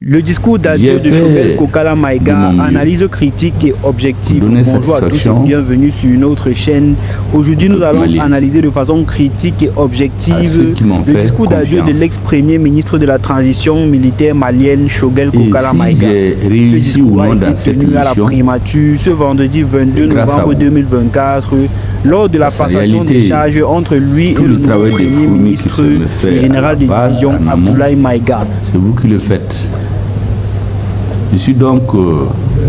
Le discours d'adieu de Choguel Kokala Maïga, analyse critique et objective. Bonjour à tous et bienvenue sur une autre chaîne. Aujourd'hui, nous allons analyser de façon critique et objective le discours d'adieu de l'ex-premier ministre de la transition militaire malienne, Choguel Kokala Maïga. Ce discours a été tenu à la primature ce vendredi 22 novembre 2024 lors de la passation des charges entre lui et le nouveau premier ministre, le général de division Abdoulaye Maïga. C'est vous qui le faites. Je suis donc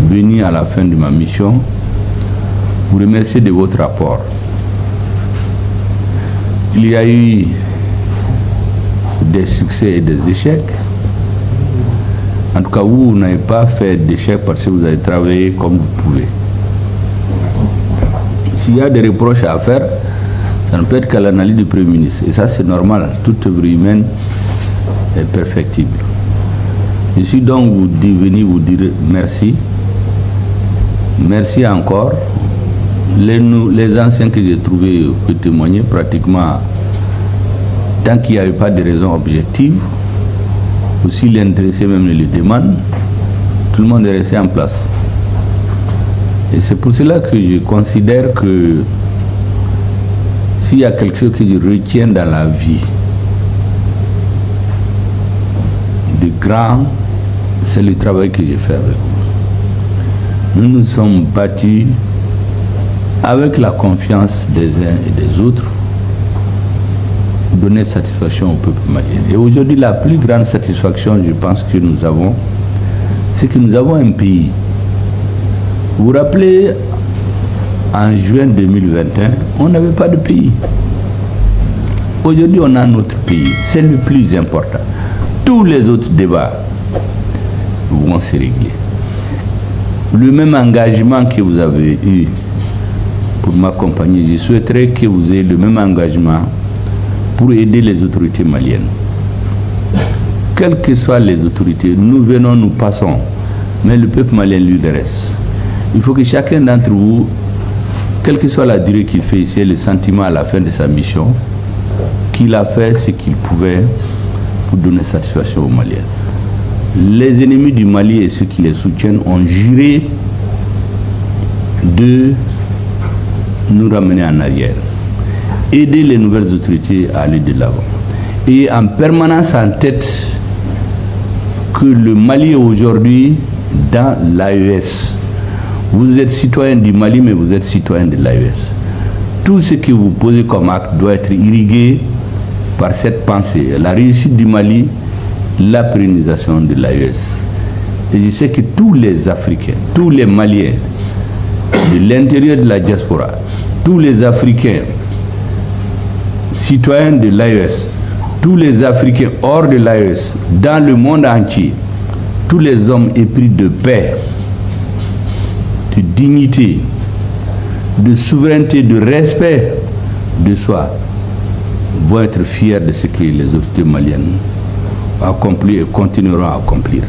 venu à la fin de ma mission vous remercier de votre rapport. Il y a eu des succès et des échecs. En tout cas, vous n'avez pas fait d'échecs parce que vous avez travaillé comme vous pouvez. S'il y a des reproches à faire, ça ne peut être qu'à l'analyse du Premier ministre. Et ça, c'est normal. Toute œuvre humaine est perfectible. Je suis donc venu vous dire merci. Merci encore. Les anciens que j'ai trouvés peuvent témoigner pratiquement tant qu'il n'y avait pas de raison objective. Aussi l'intéressé même le demande. Tout le monde est resté en place. Et c'est pour cela que je considère que s'il y a quelque chose que je retiens dans la vie de grand, c'est le travail que j'ai fait avec vous. Nous nous sommes battus avec la confiance des uns et des autres pour donner satisfaction au peuple malien. Et aujourd'hui, la plus grande satisfaction, je pense, que nous avons, c'est que nous avons un pays. Vous vous rappelez, en juin 2021, on n'avait pas de pays. Aujourd'hui, on a notre pays. C'est le plus important. Tous les autres débats vont se régler. Le même engagement que vous avez eu pour m'accompagner, je souhaiterais que vous ayez le même engagement pour aider les autorités maliennes. Quelles que soient les autorités, nous venons, nous passons, mais le peuple malien lui reste. Il faut que chacun d'entre vous, quelle que soit la durée qu'il fait ici, ait le sentiment à la fin de sa mission, qu'il a fait ce qu'il pouvait pour donner satisfaction aux Maliens. Les ennemis du Mali et ceux qui les soutiennent ont juré de nous ramener en arrière, aider les nouvelles autorités à aller de l'avant. Et en permanence en tête que le Mali est aujourd'hui dans l'AES. Vous êtes citoyen du Mali, mais vous êtes citoyen de l'AES. Tout ce que vous posez comme acte doit être irrigué par cette pensée. La réussite du Mali, la pérennisation de l'AES. Et je sais que tous les Africains, tous les Maliens de l'intérieur de la diaspora, tous les Africains citoyens de l'AES, tous les Africains hors de l'AES, dans le monde entier, tous les hommes épris de paix, de dignité, de souveraineté, de respect de soi, vont être fiers de ce que les autorités maliennes ont accompli et continueront à accomplir.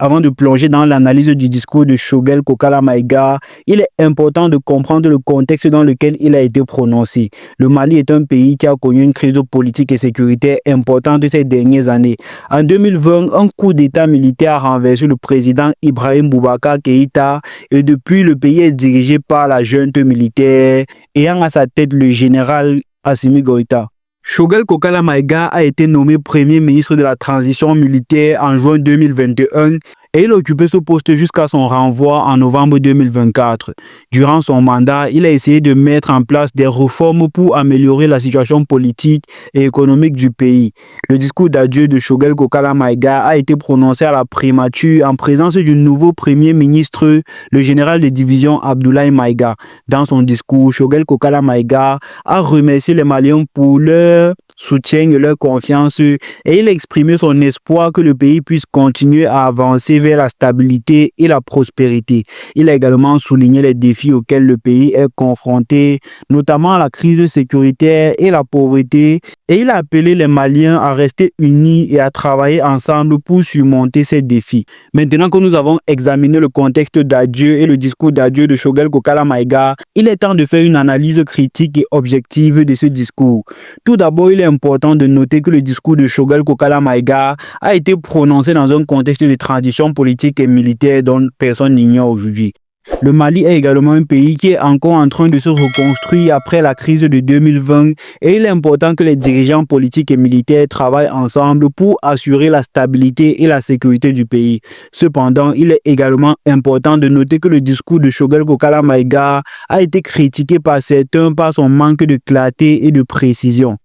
Avant de plonger dans l'analyse du discours de Choguel Kokala Maïga, il est important de comprendre le contexte dans lequel il a été prononcé. Le Mali est un pays qui a connu une crise politique et sécuritaire importante ces dernières années. En 2020, un coup d'État militaire a renversé le président Ibrahim Boubacar Keïta et depuis le pays est dirigé par la junte militaire ayant à sa tête le général Assimi Goïta. Choguel Kokala Maïga a été nommé premier ministre de la transition militaire en juin 2021 et il occupait ce poste jusqu'à son renvoi en novembre 2024. Durant son mandat, il a essayé de mettre en place des réformes pour améliorer la situation politique et économique du pays. Le discours d'adieu de Choguel Kokala Maïga a été prononcé à la primature en présence du nouveau premier ministre, le général de division Abdoulaye Maïga. Dans son discours, Choguel Kokala Maïga a remercié les Maliens pour leur soutien et leur confiance et il a exprimé son espoir que le pays puisse continuer à avancer vers la stabilité et la prospérité. Il a également souligné les défis auxquels le pays est confronté, notamment la crise sécuritaire et la pauvreté, et il a appelé les Maliens à rester unis et à travailler ensemble pour surmonter ces défis. Maintenant que nous avons examiné le contexte d'adieu et le discours d'adieu de Choguel Kokala Maïga, il est temps de faire une analyse critique et objective de ce discours. Tout d'abord, il est important de noter que le discours de Choguel Kokala Maïga a été prononcé dans un contexte de transition politique et militaire dont personne n'ignore aujourd'hui. Le Mali est également un pays qui est encore en train de se reconstruire après la crise de 2020 et il est important que les dirigeants politiques et militaires travaillent ensemble pour assurer la stabilité et la sécurité du pays. Cependant, il est également important de noter que le discours de Choguel Kokala Maïga a été critiqué par certains par son manque de clarté et de précision.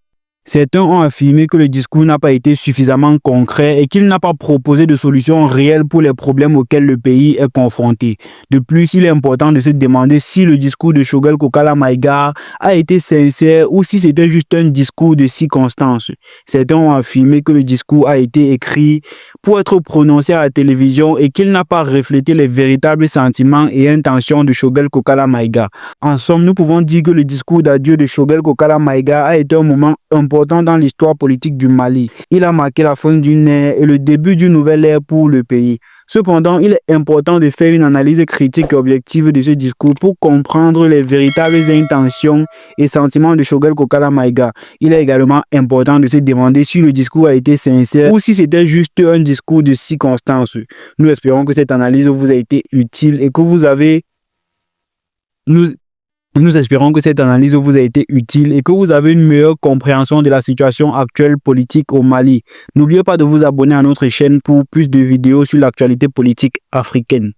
Certains ont affirmé que le discours n'a pas été suffisamment concret et qu'il n'a pas proposé de solutions réelles pour les problèmes auxquels le pays est confronté. De plus, il est important de se demander si le discours de Choguel Kokala Maïga a été sincère ou si c'était juste un discours de circonstance. Certains ont affirmé que le discours a été écrit pour être prononcé à la télévision et qu'il n'a pas reflété les véritables sentiments et intentions de Choguel Kokala Maïga. En somme, nous pouvons dire que le discours d'adieu de Choguel Kokala Maïga a été un moment important dans l'histoire politique du Mali. Il a marqué la fin d'une ère et le début d'une nouvelle ère pour le pays. Cependant, il est important de faire une analyse critique et objective de ce discours pour comprendre les véritables intentions et sentiments de Choguel Kokala Maïga. Il est également important de se demander si le discours a été sincère ou si c'était juste un discours de circonstance. Nous espérons que cette analyse vous a été utile et que vous avez... Nous espérons que cette analyse vous a été utile et que vous avez une meilleure compréhension de la situation actuelle politique au Mali. N'oubliez pas de vous abonner à notre chaîne pour plus de vidéos sur l'actualité politique africaine.